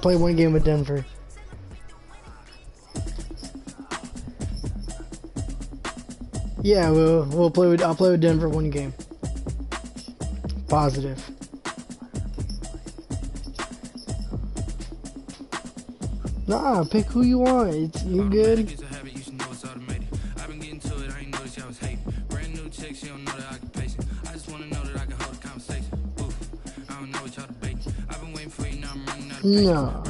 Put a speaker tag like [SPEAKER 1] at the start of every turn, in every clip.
[SPEAKER 1] Play one game with Denver. Yeah, I'll play with Denver one game. Positive. Nah, pick who you want. You good. No.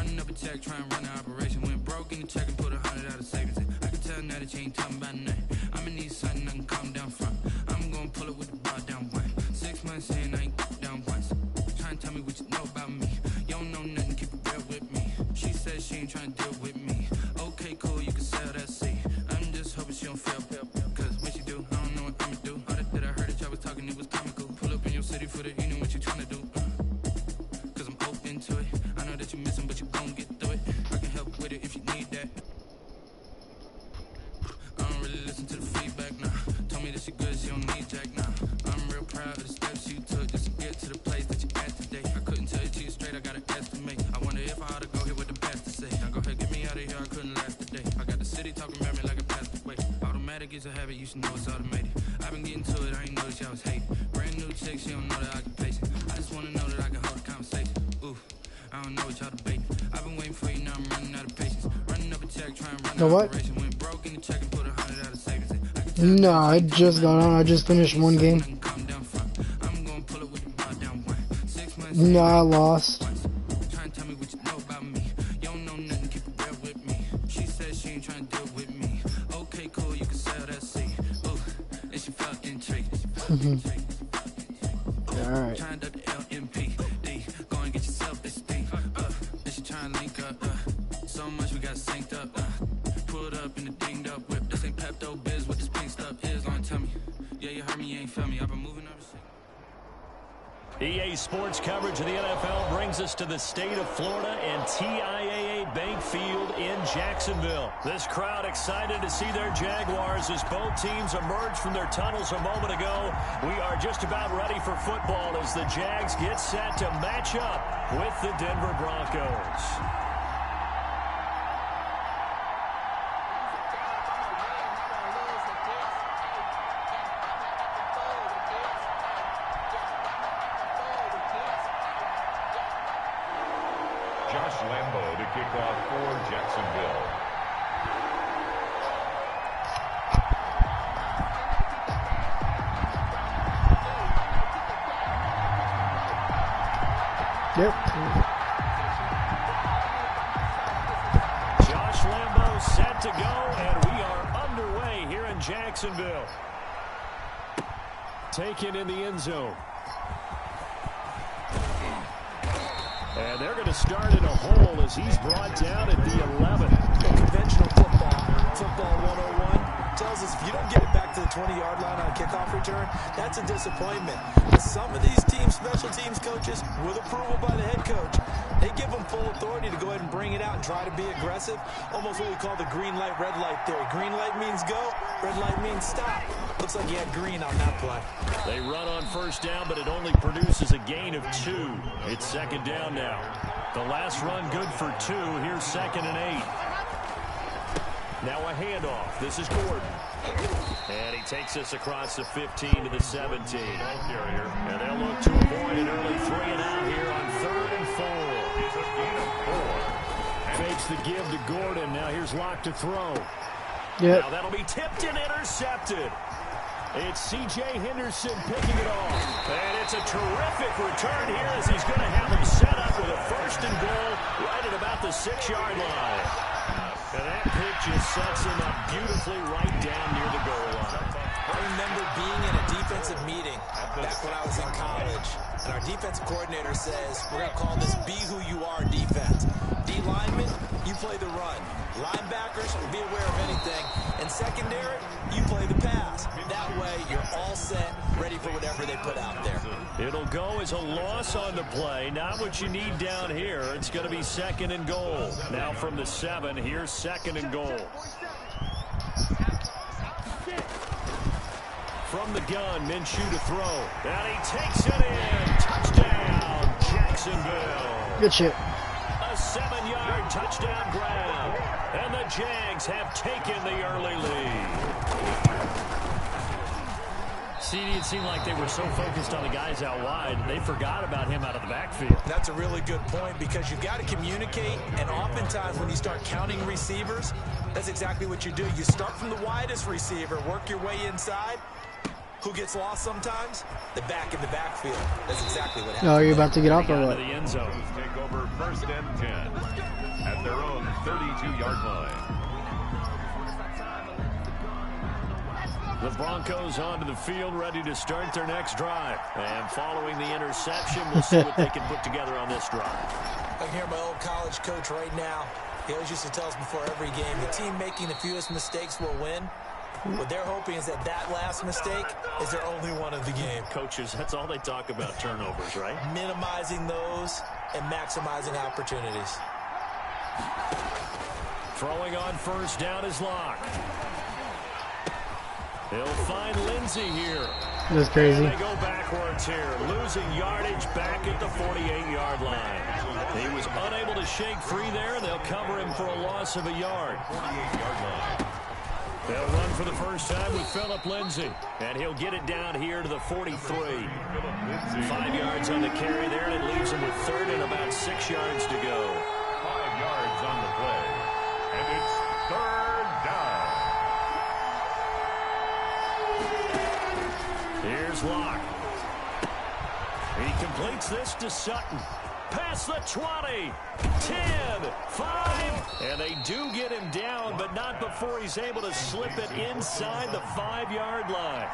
[SPEAKER 1] Know what? No, I just got on. I just finished one game. No, I lost. Alright.
[SPEAKER 2] EA Sports coverage of the NFL brings us to the state of Florida and TIAA Bank Field in Jacksonville. This crowd excited to see their Jaguars as both teams emerge from their tunnels a moment ago. We are just about ready for football as the Jags get set to match up with the Denver Broncos.
[SPEAKER 1] Yep.
[SPEAKER 2] Josh Lambo set to go, and we are underway here in Jacksonville. Taken in the end zone. And they're going to start in a hole as he's brought down at the 11.
[SPEAKER 3] Conventional football 101 tells us if you don't get it back to the 20-yard line on a kickoff return, that's a disappointment. But some of these teams, special teams coaches, with approval by the head coach, they give them full authority to go ahead and bring it out and try to be aggressive. Almost what we call the green light, red light theory. Green light means go, red light means stop. Looks like he had green on that play.
[SPEAKER 2] They run on first down, but it only produces a gain of 2. It's second down now. The last run good for 2. Here's 2nd and 8. Now a handoff. This is Gordon. And he takes us across the 15 to the 17. And they'll look to avoid an early 3-and-out here on 3rd and 4. Fakes the give to Gordon. Now here's Locke to throw.
[SPEAKER 1] Yep.
[SPEAKER 2] Now that'll be tipped and intercepted. It's C.J. Henderson picking it off. And it's a terrific return here as he's going to have him set up with a 1st and goal right at about the 6-yard line. And that pick just sets him up beautifully right down near the goal line.
[SPEAKER 3] I remember being in a defensive meeting back when I was in college, and our defensive coordinator says, we're going to call this Be Who You Are defense. D linemen, you play the run. Linebackers, be aware of anything. And secondary, you play the pass. That way, you're all set, ready for whatever they put out there.
[SPEAKER 2] It'll go as a loss on the play. Not what you need down here. It's going to be 2nd and goal. Now from the 7, here's 2nd and goal. From the gun, Minshew to throw. And he takes it in. Touchdown, Jacksonville.
[SPEAKER 1] Good shit.
[SPEAKER 2] A 7 5-yard touchdown grab. And the Jags have taken the early lead. CD, it seemed like they were so focused on the guys out wide, they forgot about him out of the backfield.
[SPEAKER 3] That's a really good point because you've got to communicate, and oftentimes when you start counting receivers, that's exactly what you do. You start from the widest receiver, work your way inside. Who gets lost sometimes? The back in the backfield. That's exactly what happens.
[SPEAKER 1] Oh, you're about to get off or what?
[SPEAKER 2] The end zone.
[SPEAKER 4] Take over 1st and 10 at their own 32-yard line.
[SPEAKER 2] The Broncos onto the field, ready to start their next drive. And following the interception, we'll see what they can put together on this drive.
[SPEAKER 3] I can hear my old college coach right now. He always used to tell us before every game, the team making the fewest mistakes will win. What they're hoping is that last mistake is their only one of the game.
[SPEAKER 2] Coaches, that's all they talk about, turnovers, right?
[SPEAKER 3] Minimizing those and maximizing opportunities.
[SPEAKER 2] Throwing on 1st down is Locke. He'll find Lindsey here.
[SPEAKER 1] That's crazy.
[SPEAKER 2] And they go backwards here, losing yardage back at the 48-yard line. He was unable to shake free there, and they'll cover him for a loss of a yard.
[SPEAKER 4] 48-yard line.
[SPEAKER 2] They'll run for the first time with Phillip Lindsay, and he'll get it down here to the 43. 5 yards on the carry there, and it leaves him with 3rd and about 6 yards to go.
[SPEAKER 4] 5 yards on the play, and it's 3rd down.
[SPEAKER 2] Here's Locke. He completes this to Sutton. Past the 20, 10, 5, and they do get him down, but not before he's able to slip it inside the 5-yard line.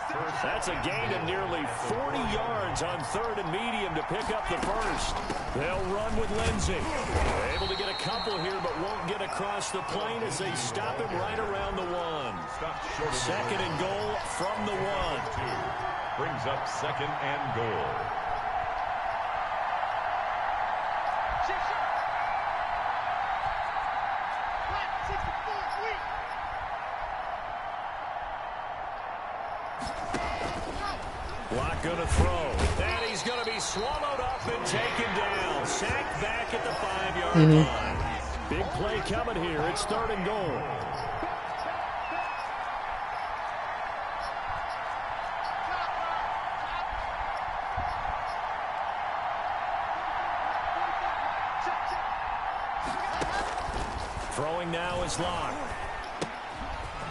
[SPEAKER 2] That's a gain of nearly 40 yards on 3rd and medium to pick up the first. They'll run with Lindsey. Able to get a couple here, but won't get across the plane as they stop him right around the 1. 2nd and goal from the 1.
[SPEAKER 4] Brings up 2nd and goal.
[SPEAKER 2] Locke going to throw. And he's going to be swallowed up and taken down. Sacked back at the 5-yard line. Big play coming here. It's 3rd and goal. Throwing now is Locke.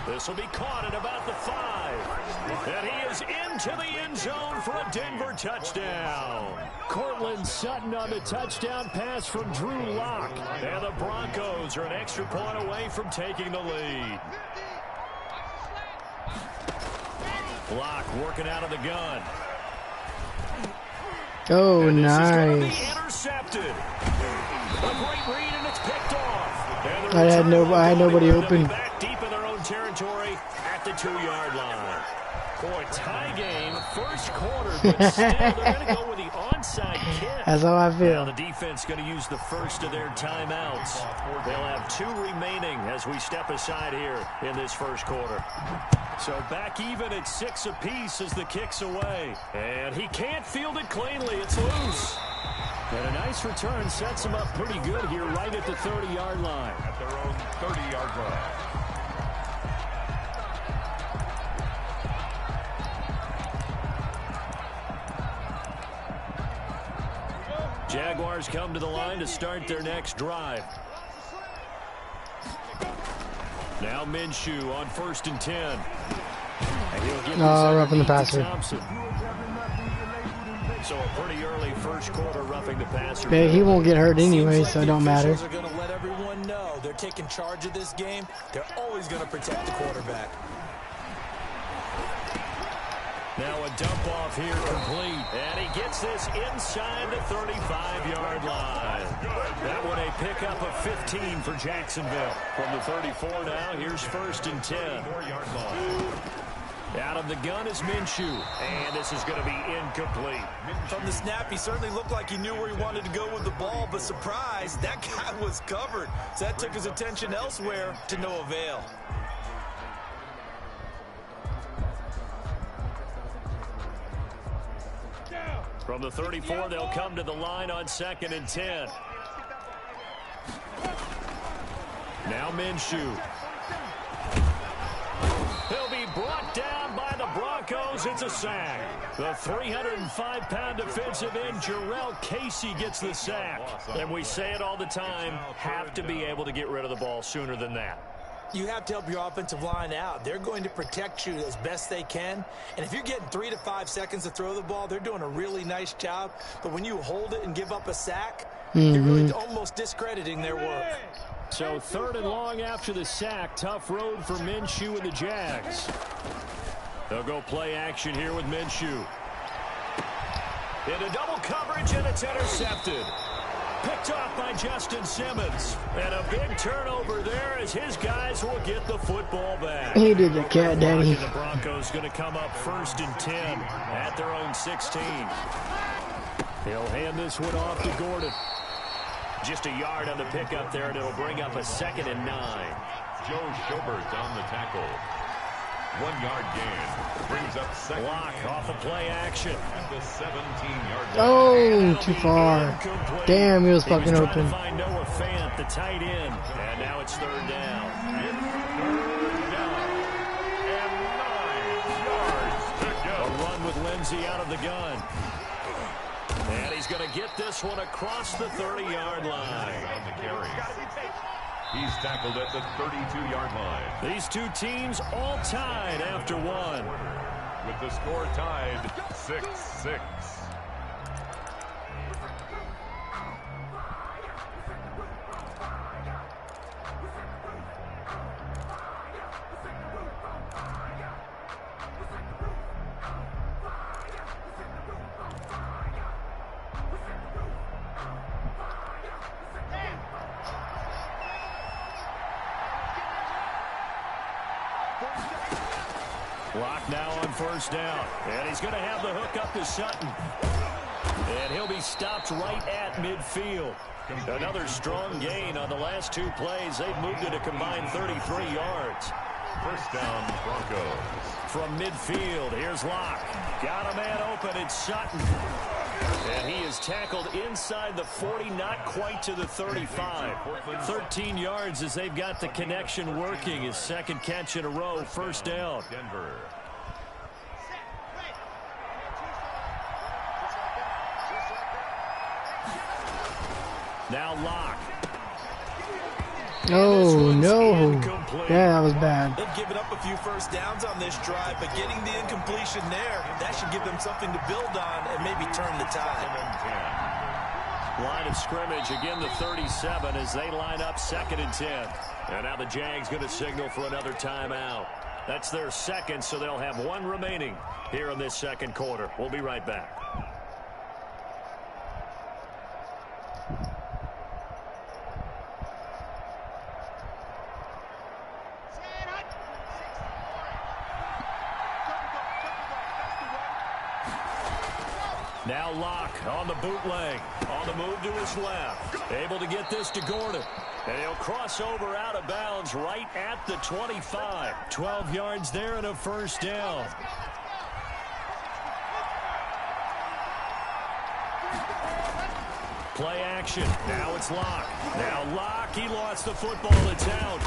[SPEAKER 2] This will be caught at about the 5. And he is into the end zone for a Denver touchdown. Cortland Sutton on the touchdown pass from Drew Locke. And the Broncos are an extra point away from taking the lead. Locke working out of the gun.
[SPEAKER 1] Oh,
[SPEAKER 2] and this
[SPEAKER 1] nice.
[SPEAKER 2] is going to be intercepted. A great read, and it's picked off. And
[SPEAKER 1] I had nobody open.
[SPEAKER 2] Back deep in their own territory at the 2-yard line. Boy, tie game, first quarter, but still they're going to go with the onside kick.
[SPEAKER 1] That's how I
[SPEAKER 2] Now
[SPEAKER 1] feel.
[SPEAKER 2] the defense going to use the first of their timeouts. They'll have 2 remaining as we step aside here in this first quarter. So back even at 6 apiece as the kick's away. And he can't field it cleanly. It's loose. And a nice return sets him up pretty good here right at the 30-yard line.
[SPEAKER 4] At their own 30-yard line.
[SPEAKER 2] Jaguars come to the line to start their next drive. Now Minshew on 1st and 10. And he'll get
[SPEAKER 1] roughing the
[SPEAKER 2] to
[SPEAKER 1] passer.
[SPEAKER 2] Thompson. So a pretty early first quarter roughing the passer.
[SPEAKER 1] But he won't get hurt anyway,
[SPEAKER 3] Seems
[SPEAKER 1] so
[SPEAKER 3] like
[SPEAKER 1] it don't
[SPEAKER 3] the
[SPEAKER 1] matter.
[SPEAKER 3] officials are going to let everyone know they're taking charge of this game. They're always going to protect the quarterback.
[SPEAKER 2] Now a dump off here complete. And he gets this inside the 35-yard line. That one a pickup of 15 for Jacksonville. From the 34 now, here's 1st and 10.
[SPEAKER 4] 4-yard line.
[SPEAKER 2] Out of the gun is Minshew. And this is going to be incomplete.
[SPEAKER 3] From the snap, he certainly looked like he knew where he wanted to go with the ball, but surprise, that guy was covered. So that took his attention elsewhere to no avail.
[SPEAKER 2] From the 34, they'll come to the line on 2nd and 10. Now Minshew. He'll be brought down by the Broncos. It's a sack. The 305-pound defensive end, Jarrell Casey, gets the sack. And we say it all the time, have to be able to get rid of the ball sooner than that.
[SPEAKER 3] You have to help your offensive line out. They're going to protect you as best they can. And if you're getting 3 to 5 seconds to throw the ball, they're doing a really nice job. But when you hold it and give up a sack, you're really almost discrediting their work.
[SPEAKER 2] So 3rd and long after the sack. Tough road for Minshew and the Jags. They'll go play action here with Minshew. Into double coverage, and it's intercepted. Picked off by Justin Simmons. And a big turnover there as his guys will get the football back.
[SPEAKER 1] He did the cat, daddy.
[SPEAKER 2] The Broncos going to come up 1st and 10 at their own 16. He'll hand this one off to Gordon. Just a yard on the pickup there, and it'll bring up a 2nd and 9.
[SPEAKER 4] Joe Schobert on the tackle. 1-yard gain. Brings up 2nd.
[SPEAKER 2] Block off of play action.
[SPEAKER 4] At the 17-yard line.
[SPEAKER 1] Oh, too far. Damn, he was fucking open.
[SPEAKER 2] To find Noah Fant, the tight end. And now it's 3rd down.
[SPEAKER 4] It's 3rd down. And 9 yards to go.
[SPEAKER 2] A run with Lindsey out of the gun. And he's going to get this one across the 30-yard line.
[SPEAKER 4] On the carry. He's tackled at the 32-yard line.
[SPEAKER 2] These two teams all tied after one.
[SPEAKER 4] With the score tied 6-6.
[SPEAKER 2] Block now on 1st down. And he's going to have the hook up to Sutton. And he'll be stopped right at midfield. Another strong gain on the last 2 plays. They've moved it a combined 33 yards.
[SPEAKER 4] 1st down, Broncos.
[SPEAKER 2] From midfield, here's Locke. Got a man open, it's Sutton. And he is tackled inside the 40, not quite to the 35. 13 yards as they've got the connection working. His 2nd catch in a row, 1st down.
[SPEAKER 4] Denver.
[SPEAKER 2] Now Locke.
[SPEAKER 1] Oh, no. Yeah, that was bad.
[SPEAKER 3] They've given up a few 1st downs on this drive, but getting the incompletion there, that should give them something to build on and maybe turn the tide.
[SPEAKER 2] Line of scrimmage, again the 37 as they line up 2nd and 10. And now the Jags going to signal for another timeout. That's their 2nd, so they'll have 1 remaining here in this 2nd quarter. We'll be right back. Now Locke on the bootleg. On the move to his left. Able to get this to Gordon. And he'll cross over out of bounds right at the 25. 12 yards there and a 1st down. Play action. Now it's Locke. Now Locke, he lost the football. It's out.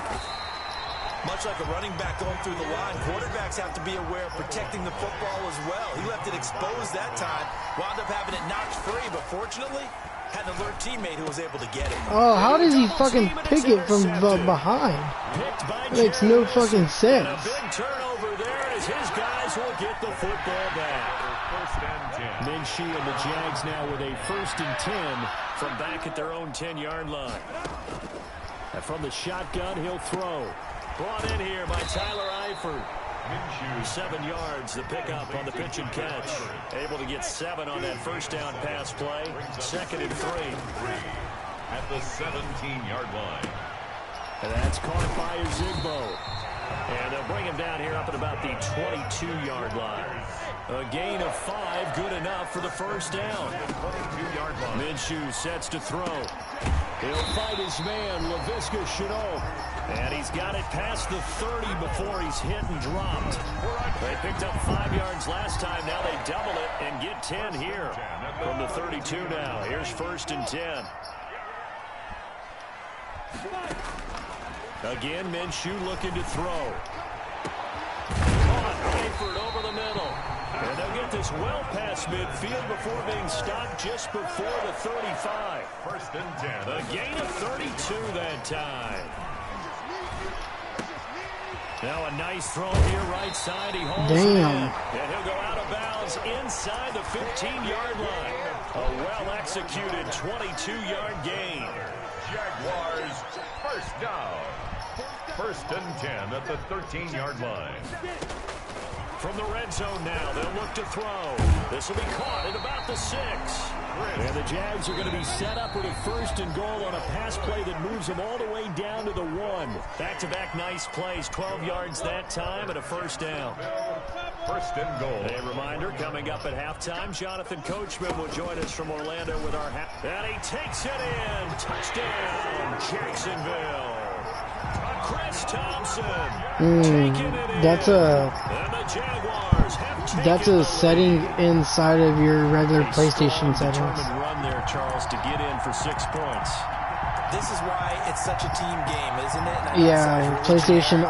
[SPEAKER 3] Much like a running back going through the line, quarterbacks have to be aware of protecting the football as well. He left it exposed that time, wound up having it knocked free, but fortunately, had an alert teammate who was able to get it.
[SPEAKER 1] Oh, how does he fucking pick it from behind? That makes no fucking sense.
[SPEAKER 2] And a big turnover there as his guys will get the football back.
[SPEAKER 4] 1st and 10.
[SPEAKER 2] Minshew and the Jags now with a 1st and 10 from back at their own 10-yard line. And from the shotgun, he'll throw. Brought in here by Tyler Eifert. 7 yards, the pickup on the pitch and catch. Able to get 7 on that 1st down pass play. 2nd and 3.
[SPEAKER 4] At the 17-yard line.
[SPEAKER 2] And that's caught by Zigbo. And they'll bring him down here up at about the 22-yard line. A gain of 5, good enough for the 1st down.
[SPEAKER 4] 22-yard line.
[SPEAKER 2] Minshew sets to throw. He'll fight his man, Laviska Shenault. And he's got it past the 30 before he's hit and dropped. They picked up 5 yards last time. Now they double it and get 10 here from the 32 now. Here's 1st and 10. Again, Minshew looking to throw. Caught Eifert over the middle. And they'll get this well past midfield before being stopped just before the 35.
[SPEAKER 4] First and 10.
[SPEAKER 2] A gain of 32 that time. Now a nice throw here right side. He holds it in. And he'll go out of bounds inside the 15-yard line. A well-executed 22-yard gain.
[SPEAKER 4] Jaguars first down. First and 10 at the 13-yard line.
[SPEAKER 2] From the red zone now, they'll look to throw. This will be caught at about the 6. And the Jags are going to be set up with a first and goal on a pass play that moves them all the way down to the 1. Back-to-back nice plays, 12 yards that time and a first down.
[SPEAKER 4] First and goal.
[SPEAKER 2] A reminder, coming up at halftime, Jonathan Coachman will join us from Orlando with our and he takes it in. Touchdown, Jacksonville. Chris Thompson taking it in.
[SPEAKER 1] That's a setting inside of your regular PlayStation settings.
[SPEAKER 2] Determined run there, Charles, to get in for 6 points.
[SPEAKER 3] This is why it's such a team game, isn't it?
[SPEAKER 1] Yeah, PlayStation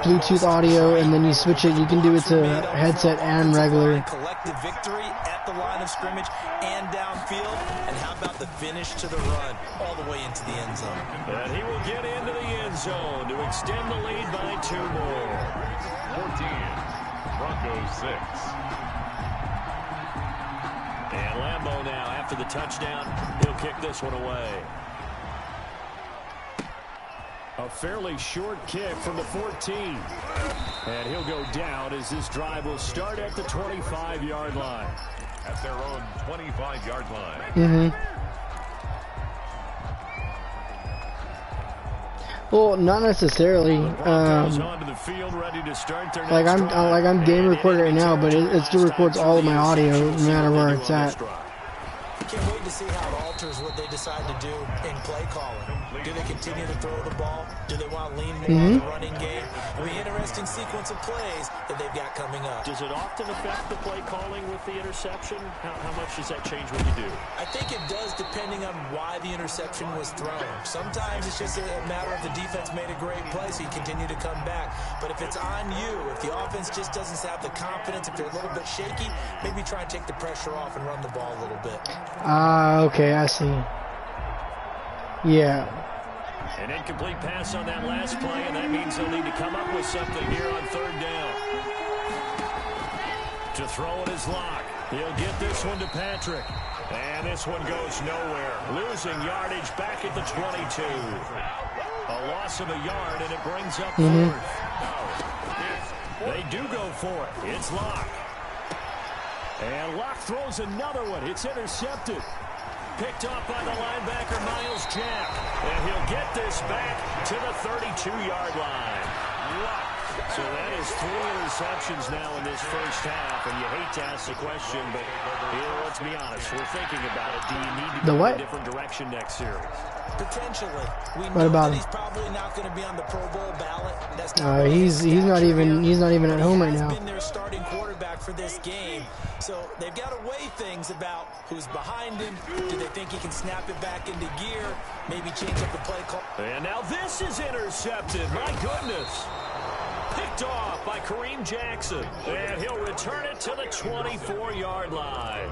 [SPEAKER 1] Bluetooth audio, and then you switch it. You can do it to headset and regular.
[SPEAKER 3] Collective victory at the line of scrimmage and downfield. And how about the finish to the run all the way into the end zone?
[SPEAKER 2] And he will get into the end zone to extend the lead by 2 more.
[SPEAKER 4] 14. Broncos 6.
[SPEAKER 2] And Lambeau now, after the touchdown, he'll kick this one away. A fairly short kick from the 14. And he'll go down as this drive will start at the 25-yard line.
[SPEAKER 4] At their own 25-yard line.
[SPEAKER 1] Well, not necessarily. Like I'm game recording right now, but it still records all of my audio, no matter where it's at.
[SPEAKER 3] Can't wait to see how it alters what they decide to do in play calling. Do they continue to throw the ball? Do they want to lean more on the running game? It'll be an interesting sequence of plays that they've got coming up.
[SPEAKER 2] Does it often affect the play calling with the interception? How much does that change what you do?
[SPEAKER 3] I think it does, depending on why the interception was thrown. Sometimes it's just a matter of the defense made a great play, so you continue to come back. But if it's on you, if the offense just doesn't have the confidence, if they're a little bit shaky, maybe try and take the pressure off and run the ball a little bit.
[SPEAKER 1] Okay, I see. Yeah.
[SPEAKER 2] An incomplete pass on that last play, and that means they'll need to come up with something here on 3rd down. To throw it is Locke. He'll get this one to Patrick. And this one goes nowhere. Losing yardage back at the 22. A loss of a yard, and it brings up 4th. They do go for it. It's Locke. And Locke throws another one. It's intercepted. Picked off by the linebacker, Miles Jack. And he'll get this back to the 32-yard line. So that is 3 interceptions now in this first half. And you hate to ask the question, but here, let's be honest. We're thinking about it. Do you need to go in a different direction next series?
[SPEAKER 3] Potentially. We
[SPEAKER 1] know that
[SPEAKER 3] he's probably not going to be on the Pro Bowl ballot. That's
[SPEAKER 1] he's not even at home right now.
[SPEAKER 3] He's been their starting quarterback for this game. So they've got to weigh things about who's behind him. Do they think he can snap it back into gear? Maybe change up the play call.
[SPEAKER 2] And now this is intercepted. My goodness. Picked off by Kareem Jackson. And he'll return it to the 24-yard line.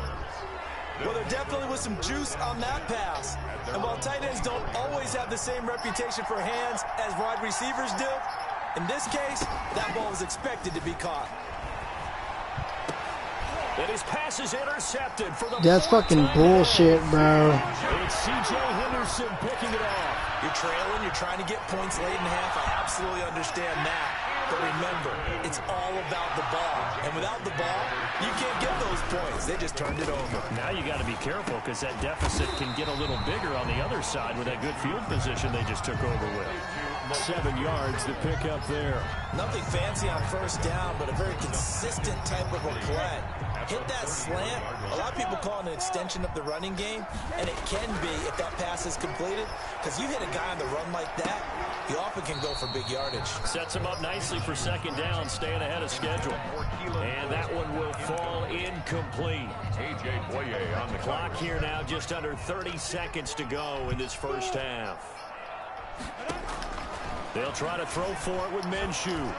[SPEAKER 3] Well, there definitely was some juice on that pass. And while tight ends don't always have the same reputation for hands as wide receivers do, in this case, that ball was expected to be caught.
[SPEAKER 2] And his pass is intercepted for the
[SPEAKER 1] That's fucking bullshit, bro.
[SPEAKER 2] It's C.J. Henderson picking it off.
[SPEAKER 3] You're trailing, you're trying to get points late in half. I absolutely understand that. But remember, it's all about the ball. And without the ball, you can't get those points. They just turned it over.
[SPEAKER 2] Now you got to be careful because that deficit can get a little bigger on the other side with that good field position they just took over with. 7 yards to pick up there.
[SPEAKER 3] Nothing fancy on first down, but a very consistent type of a play. Hit that slant. A lot of people call it an extension of the running game, and it can be if that pass is completed, because you hit a guy on the run like that, he often can go for big yardage.
[SPEAKER 2] Sets him up nicely for 2nd down, staying ahead of schedule. And that one will fall incomplete.
[SPEAKER 4] A.J. Boye on the
[SPEAKER 2] clock here now, just under 30 seconds to go in this first half. They'll try to throw for it with Minshew.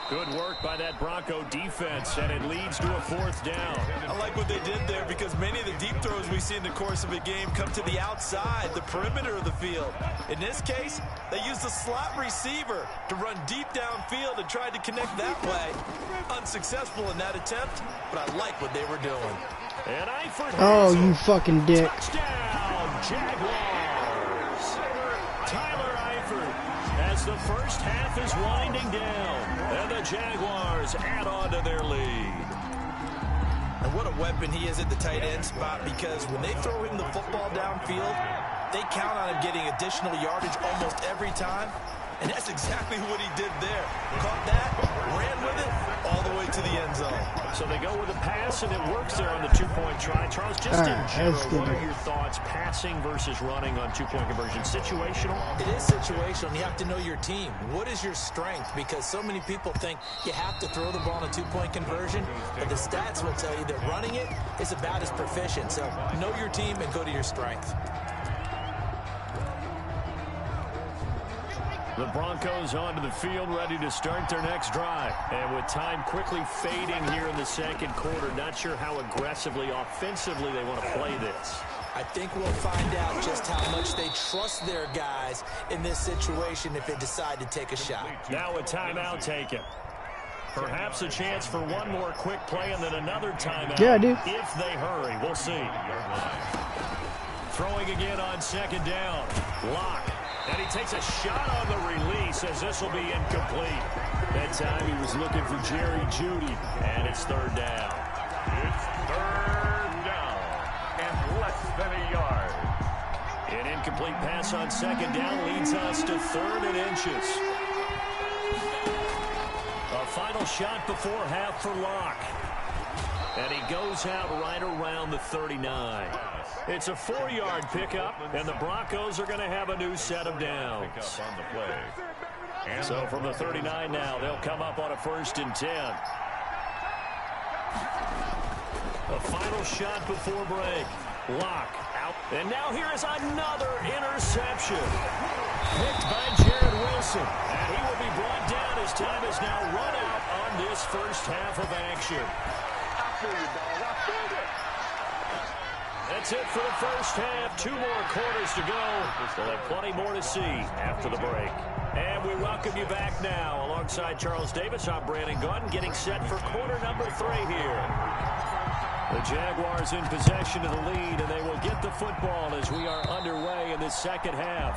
[SPEAKER 2] Good work by that Bronco defense, and it leads to a 4th down.
[SPEAKER 3] I like what they did there because many of the deep throws we see in the course of a game come to the outside, the perimeter of the field. In this case, they used a slot receiver to run deep downfield and tried to connect that way. Unsuccessful in that attempt, but I like what they were doing.
[SPEAKER 2] And Eifert
[SPEAKER 1] Oh, you fucking dick.
[SPEAKER 2] Touchdown, Jaguars. Tyler Eifert, as the first half is winding down, and the Jaguars add on to their lead.
[SPEAKER 3] And what a weapon he is at the tight end spot, because when they throw him the football downfield, they count on him getting additional yardage almost every time. And that's exactly what he did there. Caught that, ran with it, all the way to the end zone.
[SPEAKER 2] So they go with a pass, and it works there on the 2-point try. Charles, just in general, what are your thoughts, passing versus running on 2-point conversion? Situational?
[SPEAKER 3] It is situational, and you have to know your team. What is your strength? Because so many people think you have to throw the ball in a 2-point conversion, but the stats will tell you that running it is about as proficient. So know your team and go to your strength.
[SPEAKER 2] The Broncos onto the field, ready to start their next drive. And with time quickly fading here in the second quarter, not sure how aggressively, offensively they want to play this.
[SPEAKER 3] I think we'll find out just how much they trust their guys in this situation if they decide to take a shot.
[SPEAKER 2] Now a timeout taken. Perhaps a chance for one more quick play and then another timeout.
[SPEAKER 1] Yeah, I do.
[SPEAKER 2] If they hurry, we'll see. Throwing again on 2nd down. Lock. And he takes a shot on the release as this will be incomplete. That time he was looking for Jerry Jeudy, and it's 3rd down.
[SPEAKER 4] It's 3rd down and less than a yard.
[SPEAKER 2] An incomplete pass on 2nd down leads us to 3rd and inches. A final shot before half for Locke. And he goes out right around the 39. It's a 4-yard pickup, and the Broncos are going to have a new set of downs. So from the 39 now, they'll come up on a 1st and 10. A final shot before break. Lock out. And now here is another interception. Picked by Jared Wilson. And he will be brought down as time is now run out on this first half of action. That's it for the first half. 2 more quarters to go. We'll have plenty more to see after the break. And we welcome you back now. Alongside Charles Davis, I'm Brandon Gordon, getting set for quarter number 3 here. The Jaguars in possession of the lead, and they will get the football as we are underway in this second half.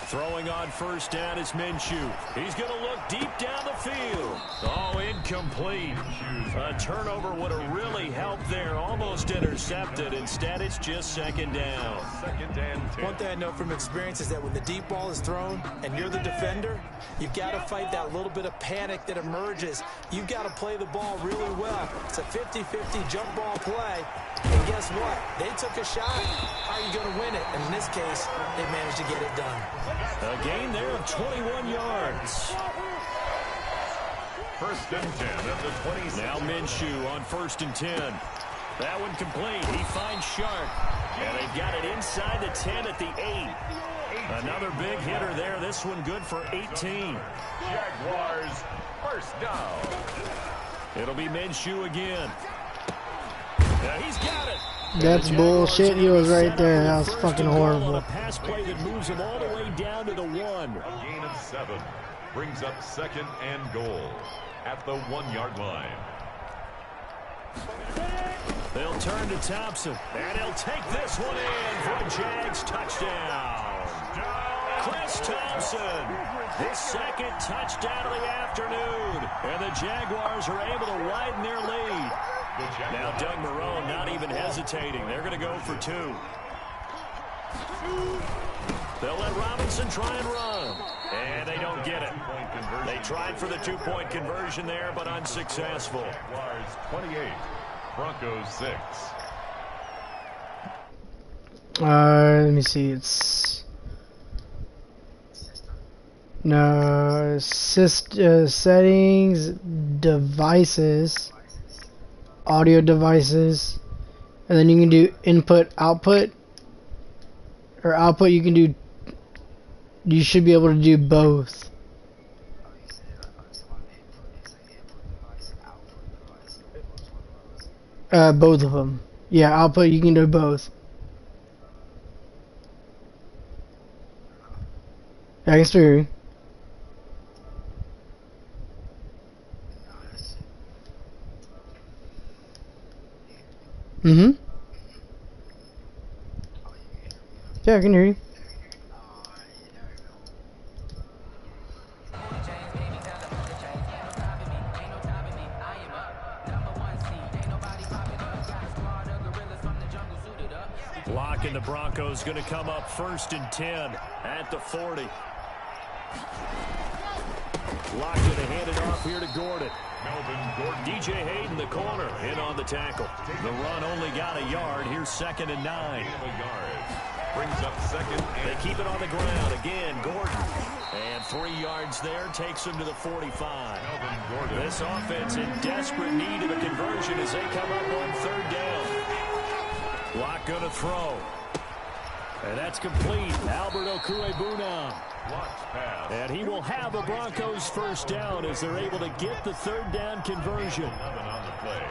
[SPEAKER 2] Throwing on 1st down is Minshew. He's going to look deep down the field. Oh, incomplete. A turnover would have really helped there. Almost intercepted. Instead, it's just 2nd down.
[SPEAKER 3] One thing I know from experience is that when the deep ball is thrown and you're the defender, you've got to fight that little bit of panic that emerges. You've got to play the ball really well. It's a 50-50 jump ball play. And guess what? They took a shot. How are you going to win it? And in this case, they managed to get it done.
[SPEAKER 2] A gain there of 21 yards.
[SPEAKER 4] 1st and 10 at the 20.
[SPEAKER 2] Now Minshew on 1st and 10. That one complete. He finds Sharp. And they've got it inside the 10 at the 8. Another big hitter there. This one good for 18.
[SPEAKER 4] Jaguars 1st down.
[SPEAKER 2] It'll be Minshew again. Yeah, he's got it.
[SPEAKER 1] That's bullshit. He was right there. That was fucking horrible.
[SPEAKER 2] A pass play that moves him all the way down to the 1.
[SPEAKER 4] A gain of 7 brings up 2nd and goal at the 1-yard line.
[SPEAKER 2] They'll turn to Thompson, and he'll take this one in for a Jags touchdown. Chris Thompson, his 2nd touchdown of the afternoon, and the Jaguars are able to widen their lead. Now Doug Marrone not even hesitating. They're going to go for 2. They'll let Robinson try and run. And they don't get it. They tried for the 2-point conversion there, but unsuccessful.
[SPEAKER 4] Jaguars 28, Broncos 6.
[SPEAKER 1] Let me see. It's No, settings, devices, audio devices, and then you can do input, output, or output. You can do. You should be able to do both. Both of them. Yeah, output. You can do both. I can still hear you. Mm-hmm. Yeah, I can hear you.
[SPEAKER 2] Lock and the Broncos going to come up 1st and 10 at the 40. Lock going to hand it off here to Gordon. DJ Hayden, the corner, in on the tackle. The run only got a yard. Here's 2nd and 9.
[SPEAKER 4] Brings up 2nd.
[SPEAKER 2] They keep it on the ground. Again, Gordon. And 3 yards there takes him to the 45. This offense in desperate need of a conversion as they come up on 3rd down. Lock going to throw. And that's complete. Albert Okwuegbunam. And he will have a Broncos 1st down as they're able to get the 3rd down conversion.
[SPEAKER 4] 11 on the play.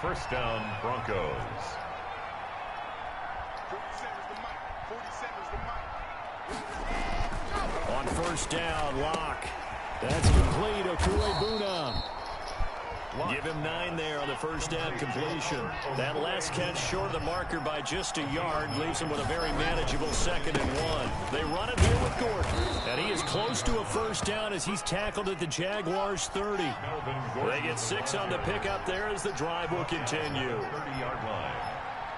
[SPEAKER 4] 1st down, Broncos.
[SPEAKER 2] On 1st down, Lock. That's complete. Okwuegbunam. Give him 9 there on the 1st down completion. That last catch short of the marker by just a yard leaves him with a very manageable 2nd and 1. They run it here with Gordon. And he is close to a 1st down as he's tackled at the Jaguars 30. They get 6 on the pickup there as the drive will continue.
[SPEAKER 4] 30-yard line.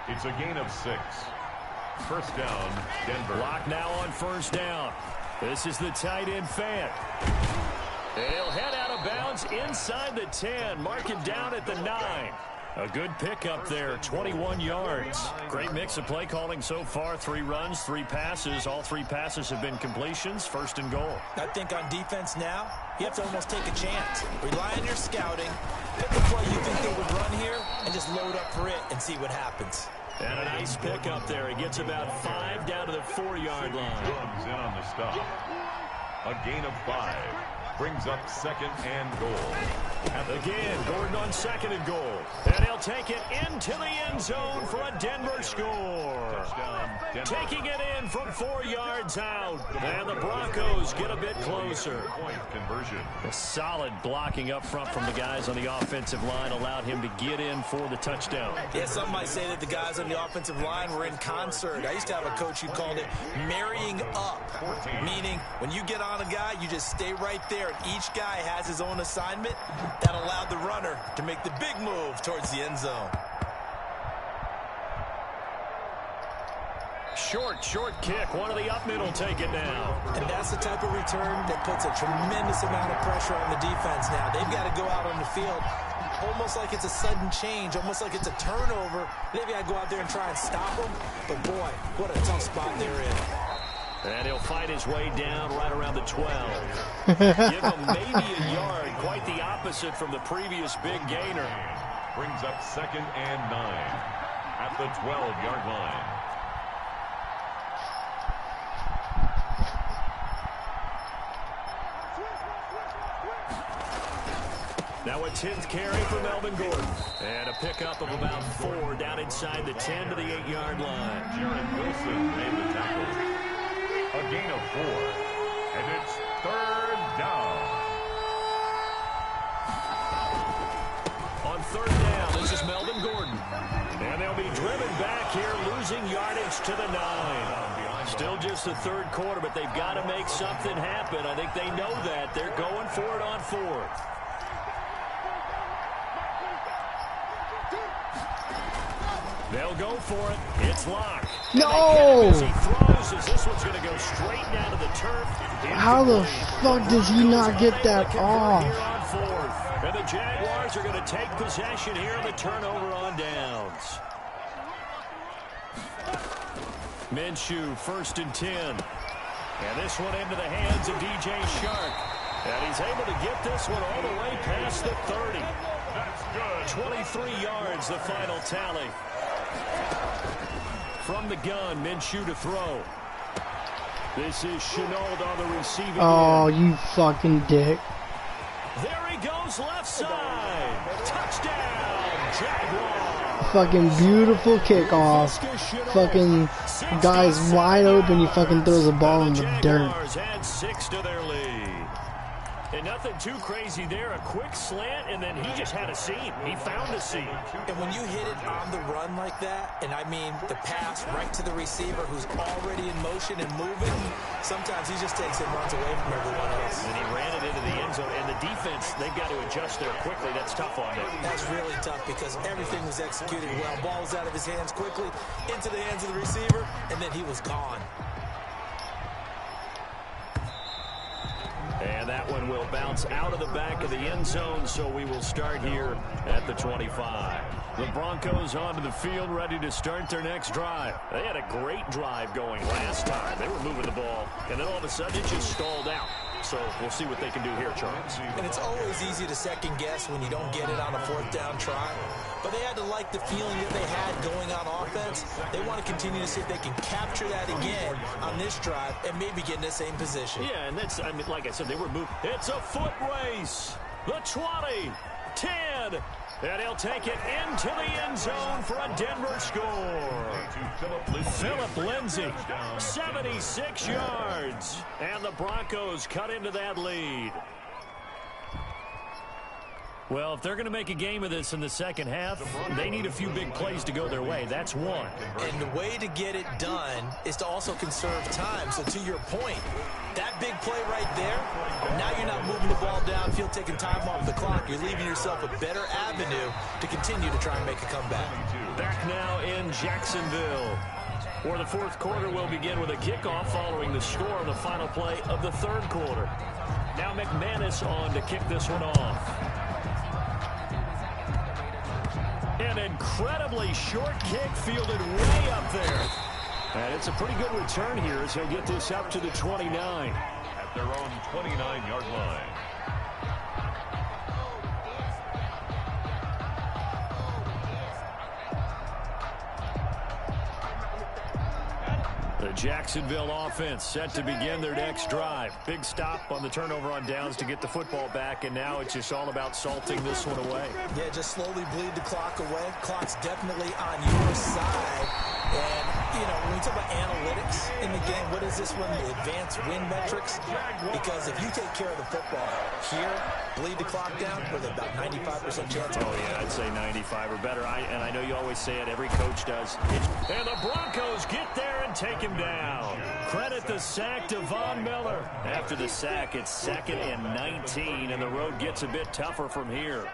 [SPEAKER 4] It's a gain of 6. 1st down, Denver.
[SPEAKER 2] Lock now on 1st down. This is the tight end Fant. He'll head out of bounds inside the 10, marking down at the 9. A good pickup there, 21 yards. Great mix of play calling so far. 3 runs, 3 passes. All 3 passes have been completions. 1st and goal.
[SPEAKER 3] I think on defense now, you have to almost take a chance. Rely on your scouting. Pick the play you think they would run here and just load up for it and see what happens.
[SPEAKER 2] And a nice pickup there. He gets about 5 down to the 4-yard line.
[SPEAKER 4] Comes in on the stop. A gain of 5. Brings up 2nd and goal.
[SPEAKER 2] Again, Gordon on 2nd and goal. And he'll take it into the end zone for a Denver score.
[SPEAKER 4] Touchdown, Denver.
[SPEAKER 2] Taking it in from 4 yards out. And the Broncos get a bit closer.
[SPEAKER 4] Point conversion.
[SPEAKER 2] A solid blocking up front from the guys on the offensive line allowed him to get in for the touchdown.
[SPEAKER 3] Yeah, some might say that the guys on the offensive line were in concert. I used to have a coach who called it marrying up, meaning when you get on a guy, you just stay right there, and each guy has his own assignment. That allowed the runner to make the big move towards the end zone.
[SPEAKER 2] Short kick. One of the up middle take it now.
[SPEAKER 3] And that's the type of return that puts a tremendous amount of pressure on the defense now. They've got to go out on the field almost like it's a sudden change, almost like it's a turnover. They've got to go out there and try and stop them. But boy, what a tough spot they're in.
[SPEAKER 2] And he'll fight his way down right around the 12. Give him maybe a yard. Quite the opposite from the previous big gainer.
[SPEAKER 4] Brings up 2nd and 9 at the 12-yard line.
[SPEAKER 2] Now a 10th carry for Melvin Gordon. And a pickup of about 4 down inside the 10 to the 8-yard line.
[SPEAKER 4] Jaron Wilson made the tackle. A gain of 4. And it's 3rd down.
[SPEAKER 2] On 3rd down, this is Melvin Gordon. And they'll be driven back here, losing yardage to the 9. Still just the 3rd quarter, but they've got to make something happen. I think they know that. They're going for it on 4th. They'll go for it. It's Lock.
[SPEAKER 1] No!
[SPEAKER 2] As he throws, as this one's going to go straight down to the turf.
[SPEAKER 1] How the fuck does he not get that off?
[SPEAKER 2] Here on 4th. And the Jaguars are going to take possession here on the turnover on downs. Minshew, 1st and 10. And this one into the hands of DJ Shark. And he's able to get this one all the way past the 30.
[SPEAKER 4] That's good.
[SPEAKER 2] 23 yards, the final tally. From the gun, Minshew to throw. This is Chenault on the receiving end.
[SPEAKER 1] You fucking dick.
[SPEAKER 2] There he goes, left side. Touchdown, Jaguars.
[SPEAKER 1] Fucking beautiful kickoff. Fucking guy's wide open. He fucking throws the ball in the dirt.
[SPEAKER 2] Jaguars add 6 to their lead. And nothing too crazy there. A quick slant, and then he just had a seam. He found a seam.
[SPEAKER 3] And when you hit it on the run like that, and I mean the pass right to the receiver who's already in motion and moving, sometimes he just takes it and runs away from everyone else.
[SPEAKER 2] And he ran it into the end zone. And the defense, they've got to adjust there quickly. That's tough on them.
[SPEAKER 3] That's really tough because everything was executed well. Ball was out of his hands quickly, into the hands of the receiver, and then he was gone.
[SPEAKER 2] And that one will bounce out of the back of the end zone, so we will start here at the 25. The Broncos onto the field, ready to start their next drive. They had a great drive going last time. They were moving the ball, and then all of a sudden it just stalled out. So we'll see what they can do here, Charles.
[SPEAKER 3] And it's always easy to second guess when you don't get it on a 4th down try. But they had to like the feeling that they had going on offense. They want to continue to see if they can capture that again on this drive and maybe get in the same position.
[SPEAKER 2] Yeah, and that's, I mean, like I said, they were moving. It's a foot race. The 20, 10, and he'll take it into the end zone for a Denver score. Phillip Lindsay, 76 yards. And the Broncos cut into that lead. Well, if they're going to make a game of this in the second half, they need a few big plays to go their way. That's one.
[SPEAKER 3] And the way to get it done is to also conserve time. So to your point, that big play right there, now you're not moving the ball downfield, taking time off the clock. You're leaving yourself a better avenue to continue to try and make a comeback.
[SPEAKER 2] Back now in Jacksonville, where the 4th quarter will begin with a kickoff following the score on the final play of the 3rd quarter. Now McManus on to kick this one off. An incredibly short kick fielded way up there. And it's a pretty good return here as he'll get this up to the 29.
[SPEAKER 4] At their own 29-yard line.
[SPEAKER 2] The Jacksonville offense set to begin their next drive. Big stop on the turnover on downs to get the football back, and now it's just all about salting this one away.
[SPEAKER 3] Yeah, just slowly bleed the clock away. Clock's definitely on your side. And, you know, when we talk about analytics in the game, what is this one? The advanced win metrics? Because if you take care of the football here, bleed the clock down with about 95% chance.
[SPEAKER 2] Oh, yeah, I'd say 95 or better. And I know you always say it. Every coach does. And the Broncos get there and take him down. Credit the sack to Von Miller. After the sack, it's 2nd and 19, and the road gets a bit tougher from here.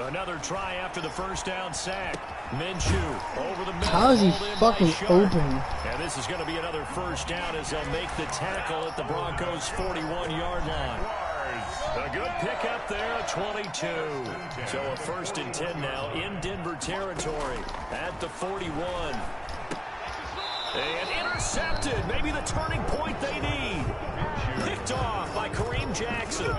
[SPEAKER 2] Another try after the 1st down sack. Minshew over the middle.
[SPEAKER 1] How is he fucking open?
[SPEAKER 2] And this is going to be another 1st down as they'll make the tackle at the Broncos' 41-yard line. A good pickup there, 22. So a 1st and 10 now in Denver territory at the 41. And intercepted. Maybe the turning point they need. Picked off by Kareem Jackson.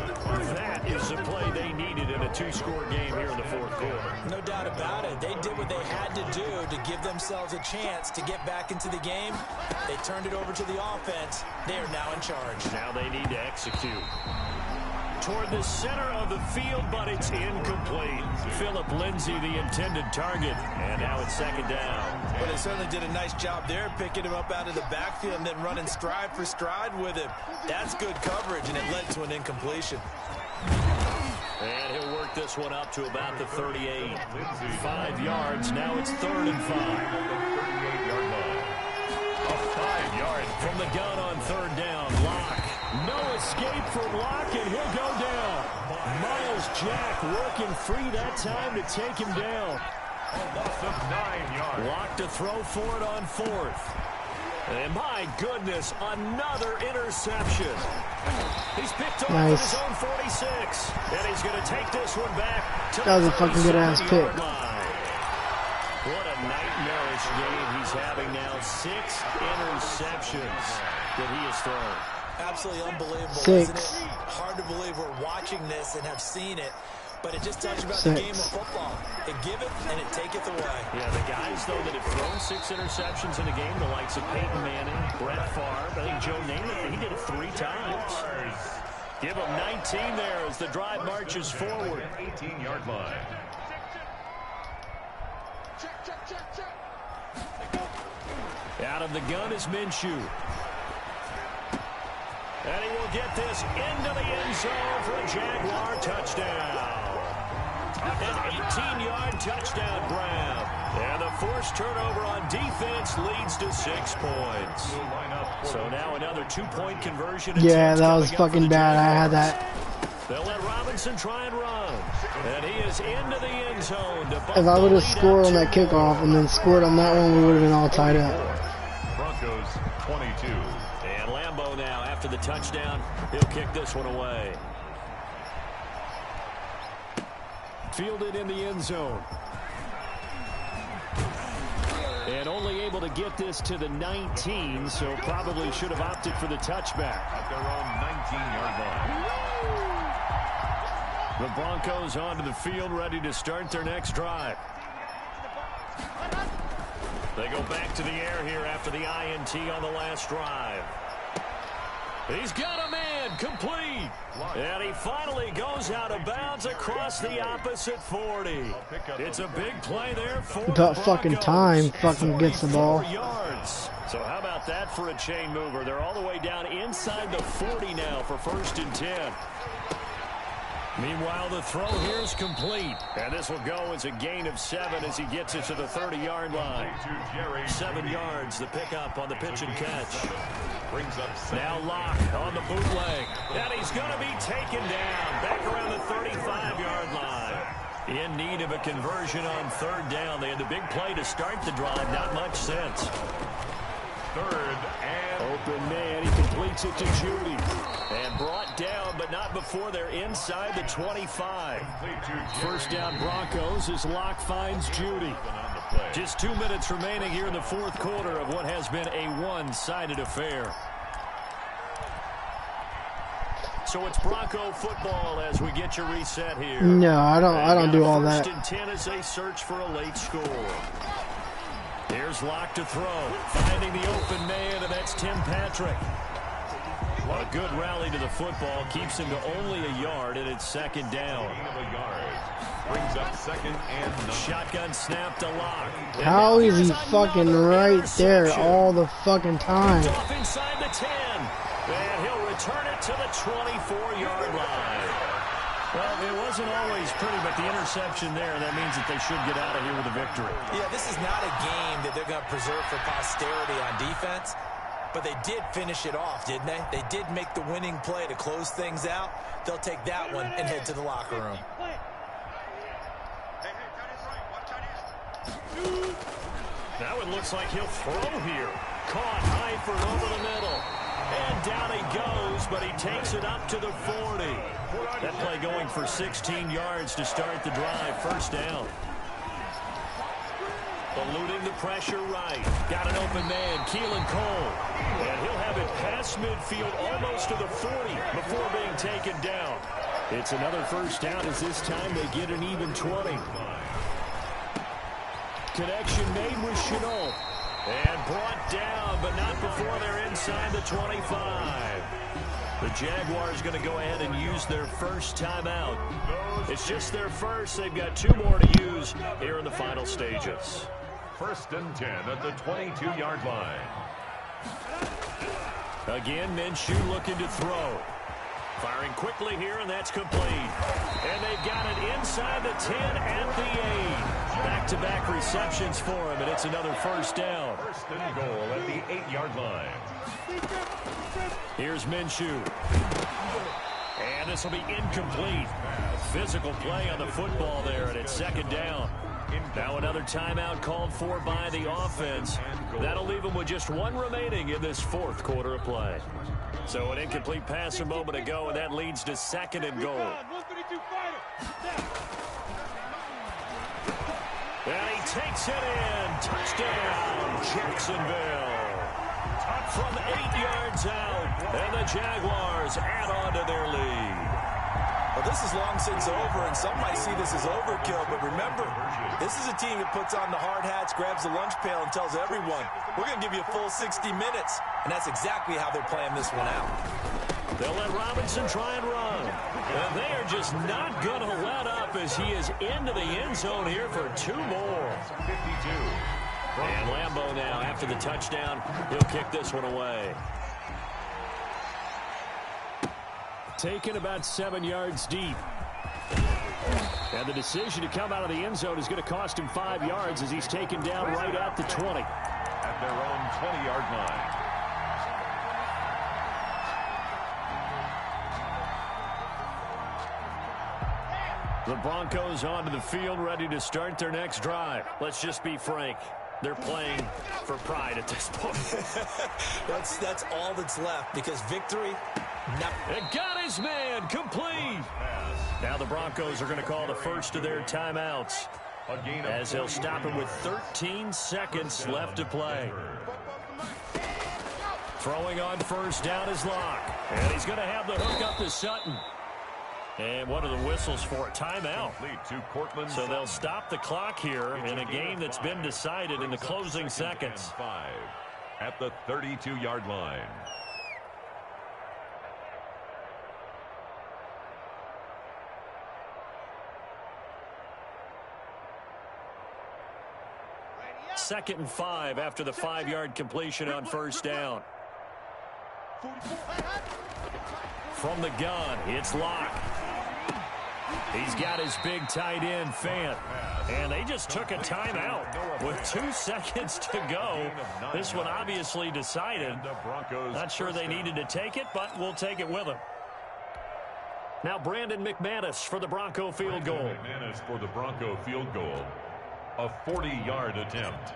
[SPEAKER 2] That is the play they needed in a 2-score game here in the 4th quarter.
[SPEAKER 3] No doubt about it. They did what they had to do to give themselves a chance to get back into the game. They turned it over to the offense. They are now in charge.
[SPEAKER 2] Now they need to execute. Toward the center of the field, but it's incomplete. Phillip Lindsay, the intended target, and now it's 2nd down.
[SPEAKER 3] Well, they certainly did a nice job there, picking him up out of the backfield and then running stride for stride with him. That's good coverage, and it led to an incompletion.
[SPEAKER 2] And he'll work this one up to about the 38. 5 yards, now it's 3rd and 5.
[SPEAKER 4] 38-yard line. A 5-yard
[SPEAKER 2] from the gun on 3rd down. Locke. No escape from Locke, and he'll go down. Miles Jack working free that time to take him down.
[SPEAKER 4] A loss of 9 yards.
[SPEAKER 2] Locke to throw for it on 4th. And my goodness, another interception. He's picked off at his own 46. And he's going to take this one back to
[SPEAKER 1] that was a fucking good ass pick.
[SPEAKER 2] What a nightmare this game, he's having now 6 interceptions that he has thrown.
[SPEAKER 3] Absolutely unbelievable,
[SPEAKER 1] 6.
[SPEAKER 3] isn't it? Hard to believe we're watching this and have seen it, but it just tells you about
[SPEAKER 1] 6.
[SPEAKER 3] the game of football. It giveth and it taketh away.
[SPEAKER 2] Yeah, the guys, though, that have thrown 6 interceptions in a game, the likes of Peyton Manning, Brett Favre, I think Joe Namath, he did it 3 times. Give him 19 there as the drive marches forward.
[SPEAKER 4] 18-yard line.
[SPEAKER 2] Out of the gun is Minshew. And he will get this into the end zone for a Jaguar touchdown. An 18-yard touchdown grab. And the forced turnover on defense leads to 6 points. So now another 2-point conversion.
[SPEAKER 1] Yeah, that was fucking bad. I had that.
[SPEAKER 2] They'll let Robinson try and run. And he is into the end zone.
[SPEAKER 1] If I would have scored on that kickoff and then scored on that one, we would have been all tied up.
[SPEAKER 4] Broncos 22.
[SPEAKER 2] And Lambeau now, after the touchdown, he'll kick this one away. Fielded in the end zone. And only able to get this to the 19, so probably should have opted for the touchback.
[SPEAKER 4] At their own 19-yard line.
[SPEAKER 2] The Broncos onto the field, ready to start their next drive. They go back to the air here after the INT on the last drive. He's got a man, complete. And he finally goes out of bounds across the opposite 40. It's a big play there for the
[SPEAKER 1] About fucking time fucking gets the ball.
[SPEAKER 2] yards. So how about that for a chain mover? They're all the way down inside the 40 now for 1st and 10. Meanwhile, the throw here is complete. And this will go as a gain of 7 as he gets it to the 30-yard line. 7 yards, the pickup on the pitch and catch. Now Locke on the bootleg. And he's going to be taken down back around the 35-yard line. In need of a conversion on 3rd down. They had the big play to start the drive. Not much sense.
[SPEAKER 4] 3rd and
[SPEAKER 2] open man. He completes it to Judy. And brought down, but not before they're inside the 25. 1st down Broncos as Locke finds Judy. Just 2 minutes remaining here in the 4th quarter of what has been a one-sided affair. So it's Bronco football as we get your reset here.
[SPEAKER 1] No, I don't do all that.
[SPEAKER 2] 1st and 10 as they search for a late score. Here's Locke to throw, finding the open man, and that's Tim Patrick. A good rally to the football keeps him to only a yard, and it's 2nd down.
[SPEAKER 4] brings up 2nd and 9.
[SPEAKER 2] Shotgun snap to Locke.
[SPEAKER 1] How is he fucking right there all the fucking time?
[SPEAKER 2] Off inside the 10, and he'll return it to the 24-yard line. Well, it wasn't always pretty, but the interception there, that means that they should get out of here with a victory.
[SPEAKER 3] Yeah, this is not a game that they're going to preserve for posterity on defense, but they did finish it off, didn't they? They did make the winning play to close things out. They'll take that one and head to the locker room.
[SPEAKER 2] Now it looks like he'll throw here. Caught Eifert over the middle. And down he goes, but he takes it up to the 40. That play going for 16 yards to start the drive. 1st down. Eluding the pressure right. Got an open man, Keelan Cole. And he'll have it past midfield almost to the 40 before being taken down. It's another 1st down as this time they get an even 20. Connection made with Chenault. And brought down, but not before they're inside the 25. The Jaguars going to go ahead and use their first timeout. It's just their first. They've got 2 more to use here in the final stages.
[SPEAKER 4] 1st and 10 at the 22-yard line.
[SPEAKER 2] Again, Minshew looking to throw. Firing quickly here, and that's complete. And they've got it inside the 10 at the 8. Back-to-back receptions for him, and it's another 1st down.
[SPEAKER 4] 1st and goal at the 8-yard line.
[SPEAKER 2] Here's Minshew. And this will be incomplete. Physical play on the football there, and it's 2nd down. Now another timeout called for by the offense. That'll leave them with just 1 remaining in this 4th quarter of play. So an incomplete pass a moment ago, and that leads to 2nd and goal. And he takes it in. Touchdown, Jacksonville. From 8 yards out, and the Jaguars add on to their lead.
[SPEAKER 3] Well, this is long since over, and some might see this as overkill, but remember, this is a team that puts on the hard hats, grabs the lunch pail, and tells everyone, we're going to give you a full 60 minutes, and that's exactly how they're playing this one out.
[SPEAKER 2] They'll let Robinson try and run, and they are just not going to let up as he is into the end zone here for 2 more.
[SPEAKER 4] 52.
[SPEAKER 2] And Lambeau now, after the touchdown, he'll kick this one away. Taken about 7 yards deep. And the decision to come out of the end zone is going to cost him 5 yards as he's taken down right at the 20.
[SPEAKER 4] At their own 20-yard line.
[SPEAKER 2] The Broncos onto the field, ready to start their next drive. Let's just be frank. They're playing for pride at this point.
[SPEAKER 3] That's all that's left, because victory...
[SPEAKER 2] It got his man complete. Now the Broncos are going to call the first of their timeouts as they'll stop him with 13 seconds left to play. Throwing on first down is Locke. And he's going to have the hook up to Sutton. And what are the whistles for? Timeout. So they'll stop the clock here in a game that's been decided in the closing seconds.
[SPEAKER 4] 5 at the 32-yard line.
[SPEAKER 2] Second and 5 after the 5-yard completion on first down. From the gun, it's Locke. He's got his big tight end, Fant. And they just took a timeout with 2 seconds to go. This one obviously decided. Not sure they needed to take it, but we'll take it with them. Now Brandon McManus for the Bronco field goal.
[SPEAKER 4] McManus for the Bronco field goal. A 40-yard attempt.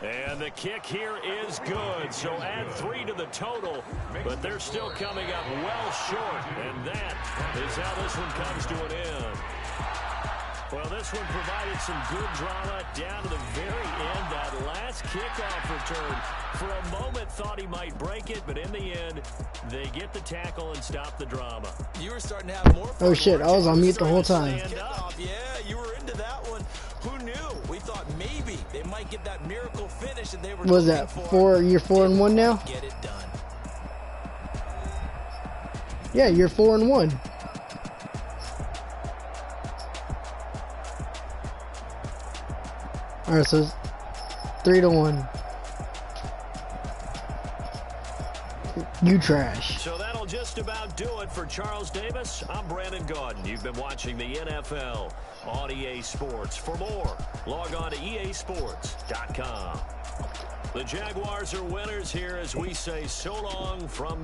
[SPEAKER 2] And the kick here is good. So add 3 to the total, but they're still coming up well short. And that is how this one comes to an end. Well, this one provided some good drama down to the very end. That last kickoff return, for a moment thought he might break it, but in the end, they get the tackle and stop the drama.
[SPEAKER 3] You were starting to have more fun.
[SPEAKER 1] Oh shit, I was on mute the whole time.
[SPEAKER 3] Yeah, you were into that one. Who knew? We thought maybe they might get that miracle finish and they were
[SPEAKER 1] Was that you're 4-1 now?
[SPEAKER 3] Get it done.
[SPEAKER 1] Yeah, you're 4-1. Alright, so it's 3-1. You trash.
[SPEAKER 2] So that'll just about do it for Charles Davis. I'm Brandon Gaudin. You've been watching the NFL on EA Sports. For more, log on to easports.com. The Jaguars are winners here as we say so long from...